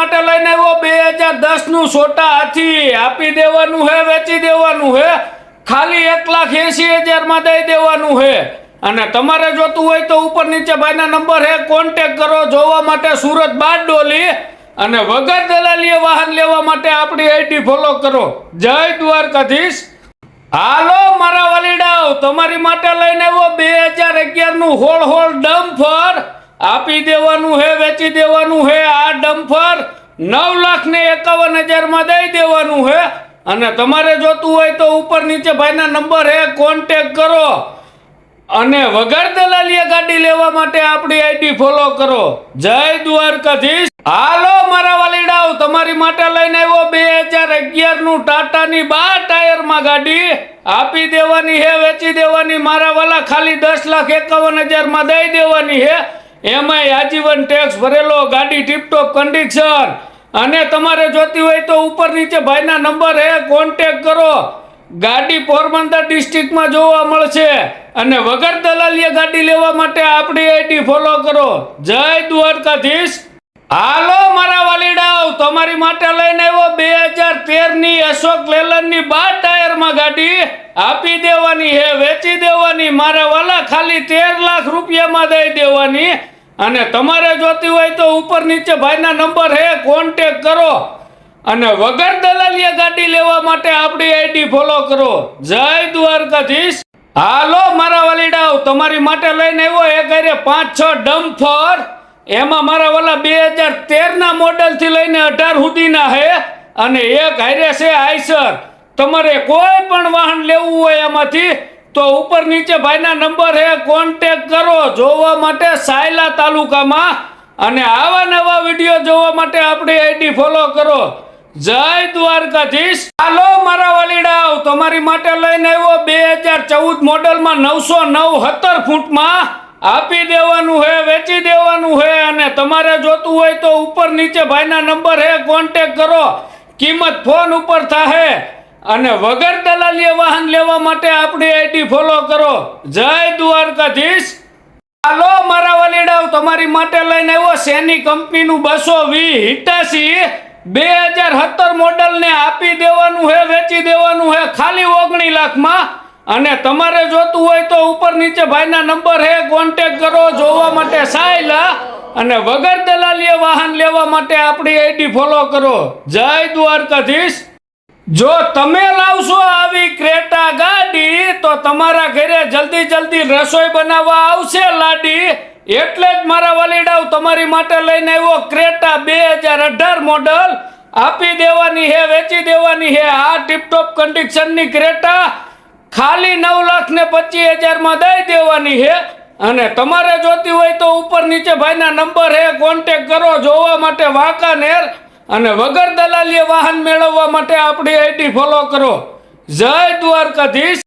માટે લઈને આવ્યો 2010 નું છોટા હાથી આપી દેવાનું હે, વેચી દેવાનું હે, ખાલી 1,80,000 માં દઈ દેવાનું હે। અને તમારે જોતું હોય તો ઉપર નીચે ભાઈના નંબર હે, કોન્ટેક્ટ કરો જોવા માટે સુરત બારડોલી। અને વગર દલાલીએ વાહન લેવા માટે આપણી આઈડી ફોલો કરો। જય દ્વારકાધીશ। હાલો મારા વલીડાઓ, તમારી માટે લઈને આવ્યો 2011 નું હોળ ડમ્ફર આપી દેવાનું હે, વેચી દેવાનું હે। આ ડમ્ફર 9,51,000 માં દઈ દેવાનું હે। અને તમારે જોતું હોય તો ઉપર નીચે ભાઈના નંબર હે, કોન્ટેક્ટ કરો। અને વગર દલાલીએ ગાડી લેવા માટે આપણી આઈડી ફોલો કરો। જય દ્વારકાધીશ। હાલો મારા વાલીડાઓ, તમારી માટે લઈને આવ્યો 2011 નું ટાટાની 12 ટાયરમાં ગાડી આપી દેવાની હે, વેચી દેવાની મારા વાલા, ખાલી 10,51,000 માં દઈ દેવાની હે। એમાંય આજીવન ટેક્સ ભરેલો, ગાડી ટીપટોપ કન્ડિશન। અને તમારે જોતી હોય તો ઉપર નીચે ભાઈના નંબર હે, કોન્ટેક્ટ કરો। ગાડી પોરબંદર ડિસ્ટ્રિક્ટમાં જોવા મળશે। અને વગર દલાલીએ ગાડી લેવા માટે આપણી આઈડી ફોલો કરો। જય દ્વારકાધીશ। હાલો મારા વાલીડાઓ, તમારી માટે લઈને આવ્યો 2013 ની અશોક લેલનની 12 ટાયરમાં ગાડી આપી દેવાની હે, વેચી દેવાની મારા વાલા, ખાલી 13 લાખ રૂપિયામાં દઈ દેવાની। અને તમારે જોતી હોય તો ઉપર નીચે ભાઈના નંબર હે, કોન્ટેક્ટ કરો। અને વગર દલાલીએ ગાડી લેવા માટે આપણી આઈડી ફોલો કરો। જય દ્વારકાધીશ। હાલો મારા વાલીડાઓ, તમારી માટે લઈને આવ્યો એક હારે 5-6 ડમ્ફર। એમાં મારા વાલા 2013 ના મોડેલ થી લઈને 18 સુધીના હે। અને એક હારે છે આઈસર। તમારે કોઈ પણ વાહન લેવું હોય એમાંથી તો ઉપર નીચે ભાઈના નંબર હે, કોન્ટેક્ટ કરો જોવા માટે સાયલા તાલુકામાં। અને આવા નવા વિડીયો જોવા માટે આપણી આઈડી ફોલો કરો। જય દ્વારકાધીશ। હાલો મારા વાલીડાઓ, તમારી માટે લઈને આવ્યો 2014 મોડેલમાં 909 ફૂટમાં આપી દેવાનું હે, વેચી દેવાનું હે। અને તમારે જોતું હોય તો ઉપર નીચે ભાઈના નંબર હે, કોન્ટેક્ટ કરો। કિંમત ફોન ઉપર થાહે। અને વગર દલાલીએ વાહન લેવા માટે આપણી આઈડી ફોલો કરો। જય દ્વારકાધીશ। હાલો મારા વાલીડાઓ, તમારી માટે લઈને આવ્યો સેની કંપનીનું 220 હિટાચી 2017 મોડેલ ને આપી દેવાનું હે, વેચી દેવાનું હે, ખાલી 19 લાખમાં। અને તમારે જોતું હોય તો ઉપર નીચે ભાઈના નંબર હે, કોન્ટેક્ટ કરો જોવા માટે સાયલા। અને વગર દલાલીએ વાહન લેવા માટે આપણી આઈડી ફોલો કરો। જય દ્વારકાધીશ। જો તમે લાવશો આવી ક્રેટા ગાડી તો તમારા ઘરે જલ્દી રસોઈ બનાવવા આવશે લાડી। એટલે જ મારા વાલીડાઓ, તમારી માટે લઈને આવ્યો ક્રેટા 2018 મોડલ આપી દેવાની હે, વેચી દેવાની હે। આ ટીપટોપ કન્ડિશનની ક્રેટા ખાલી 9,25,000 માં દઈ દેવાની હે। અને તમારે જોતી હોય તો ઉપર નીચે ભાઈના નંબર હે, કોન્ટેક્ટ કરો જોવા માટે વાંકાનેર। અને વગર દલાલીએ વાહન મેળવવા માટે આપણી આઈડી ફોલો કરો। જય દ્વારકાધીશ।